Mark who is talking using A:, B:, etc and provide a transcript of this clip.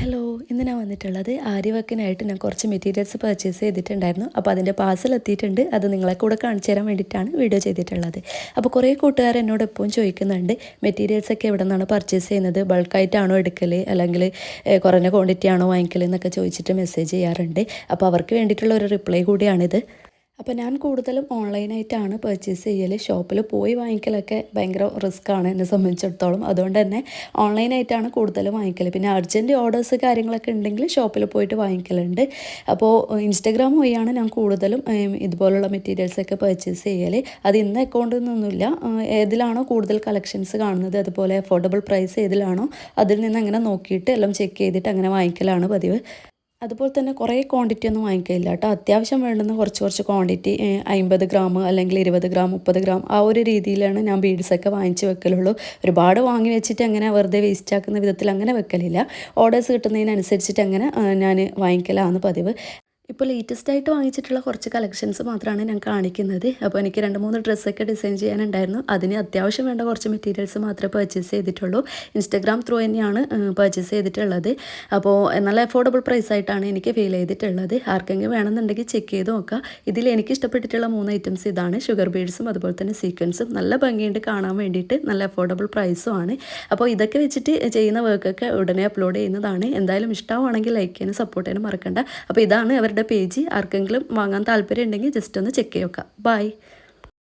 A: Hello, ഇന്ന് ഞാൻ വന്നിട്ടുള്ളത് ആരി വർക്കിനായിട്ട് ഞാൻ കുറച്ച് മെറ്റീരിയൽസ് പർച്ചേസ് ചെയ്തിട്ടുണ്ടായിരുന്നു. അപ്പോൾ അതിൻ്റെ പാർസൽ എത്തിയിട്ടുണ്ട്. അത് നിങ്ങളെ കൂടെ കാണിച്ചു തരാൻ വേണ്ടിയിട്ടാണ് വീഡിയോ ചെയ്തിട്ടുള്ളത്. അപ്പോൾ കുറേ കൂട്ടുകാർ എന്നോട് എപ്പോഴും ചോദിക്കുന്നുണ്ട്, മെറ്റീരിയൽസൊക്കെ എവിടെ നിന്നാണ് പർച്ചേസ് ചെയ്യുന്നത്, ബൾക്കായിട്ടാണോ എടുക്കൽ അല്ലെങ്കിൽ കുറഞ്ഞ ക്വാണ്ടിറ്റി ആണോ വാങ്ങിക്കൽ എന്നൊക്കെ ചോദിച്ചിട്ട് മെസ്സേജ് ചെയ്യാറുണ്ട്. അപ്പോൾ അവർക്ക് വേണ്ടിയിട്ടുള്ള ഒരു റിപ്ലൈ കൂടിയാണിത്. അപ്പോൾ ഞാൻ കൂടുതലും ഓൺലൈനായിട്ടാണ് പർച്ചേസ് ചെയ്യൽ. ഷോപ്പിൽ പോയി വാങ്ങിക്കലൊക്കെ ഭയങ്കര റിസ്ക്കാണ് എന്നെ സംബന്ധിച്ചിടത്തോളം. അതുകൊണ്ട് തന്നെ ഓൺലൈനായിട്ടാണ് കൂടുതലും വാങ്ങിക്കൽ. പിന്നെ അർജൻറ്റ് ഓർഡേഴ്സ് കാര്യങ്ങളൊക്കെ ഉണ്ടെങ്കിൽ ഷോപ്പിൽ പോയിട്ട് വാങ്ങിക്കലുണ്ട്. അപ്പോൾ ഇൻസ്റ്റഗ്രാം വഴിയാണ് ഞാൻ കൂടുതലും ഇതുപോലുള്ള മെറ്റീരിയൽസൊക്കെ പർച്ചേസ് ചെയ്യൽ. അത് ഇന്ന അക്കൗണ്ടിൽ നിന്നൊന്നുമില്ല, ഏതിലാണോ കൂടുതൽ കളക്ഷൻസ് കാണുന്നത്, അതുപോലെ അഫോർഡബിൾ പ്രൈസ് ഏതിലാണോ അതിൽ നിന്ന് അങ്ങനെ നോക്കിയിട്ട് എല്ലാം ചെക്ക് ചെയ്തിട്ട് അങ്ങനെ വാങ്ങിക്കലാണ് പതിവ്. അതുപോലെ തന്നെ കുറേ ക്വാണ്ടിറ്റി ഒന്നും വാങ്ങിക്കില്ല കേട്ടോ. അത്യാവശ്യം വേണ്ടുന്ന കുറച്ച് ക്വാണ്ടിറ്റി 50 ഗ്രാം അല്ലെങ്കിൽ 20 ഗ്രാം 30 ഗ്രാം ആ ഒരു രീതിയിലാണ് ഞാൻ ബീഡ്സൊക്കെ വാങ്ങിച്ച് വെക്കലുള്ളൂ. ഒരുപാട് വാങ്ങി വെച്ചിട്ട് അങ്ങനെ വെറുതെ വേസ്റ്റ് ആക്കുന്ന വിധത്തിൽ അങ്ങനെ വെക്കലില്ല. ഓർഡേഴ്സ് കിട്ടുന്നതിനനുസരിച്ചിട്ട് അങ്ങനെ ഞാൻ വാങ്ങിക്കലാണ് പതിവ്. ഇപ്പോൾ ലേറ്റസ്റ്റ് ആയിട്ട് വാങ്ങിച്ചിട്ടുള്ള കുറച്ച് കളക്ഷൻസ് മാത്രമാണ് ഞാൻ കാണിക്കുന്നത്. അപ്പോൾ എനിക്ക് 2-3 ഡ്രസ്സൊക്കെ ഡിസൈൻ ചെയ്യാനുണ്ടായിരുന്നു. അതിന് അത്യാവശ്യം വേണ്ട കുറച്ച് മെറ്റീരിയൽസ് മാത്രമേ പർച്ചേസ് ചെയ്തിട്ടുള്ളൂ. ഇൻസ്റ്റഗ്രാം ത്രൂ തന്നെയാണ് പർച്ചേസ് ചെയ്തിട്ടുള്ളത്. അപ്പോൾ നല്ല അഫോർഡബിൾ പ്രൈസ് ആയിട്ടാണ് എനിക്ക് ഫീൽ ചെയ്തിട്ടുള്ളത്. ആർക്കെങ്കിലും വേണമെന്നുണ്ടെങ്കിൽ ചെക്ക് ചെയ്ത് നോക്കുക. ഇതിൽ എനിക്ക് ഇഷ്ടപ്പെട്ടിട്ടുള്ള 3 ഐറ്റംസ് ഇതാണ്. ഷുഗർ ബീഡ്സും അതുപോലെ തന്നെ സീക്വൻസും നല്ല ഭംഗിയുണ്ട് കാണാൻ വേണ്ടിയിട്ട്, നല്ല അഫോർഡബിൾ പ്രൈസും ആണ്. അപ്പോൾ ഇതൊക്കെ വെച്ചിട്ട് ചെയ്യുന്ന വർക്കൊക്കെ ഉടനെ അപ്ലോഡ് ചെയ്യുന്നതാണ്. എന്തായാലും ഇഷ്ടമാണെങ്കിൽ ലൈക്ക് ചെയ്യാനും സപ്പോർട്ട് ചെയ്യാനും മറക്കണ്ട. അപ്പോൾ ഇതാണ് അവരുടെ പേജ്. ആർക്കെങ്കിലും വാങ്ങാൻ താല്പര്യം ഉണ്ടെങ്കിൽ ജസ്റ്റ് ഒന്ന് ചെക്ക് ചെയ്യുക. ബൈ.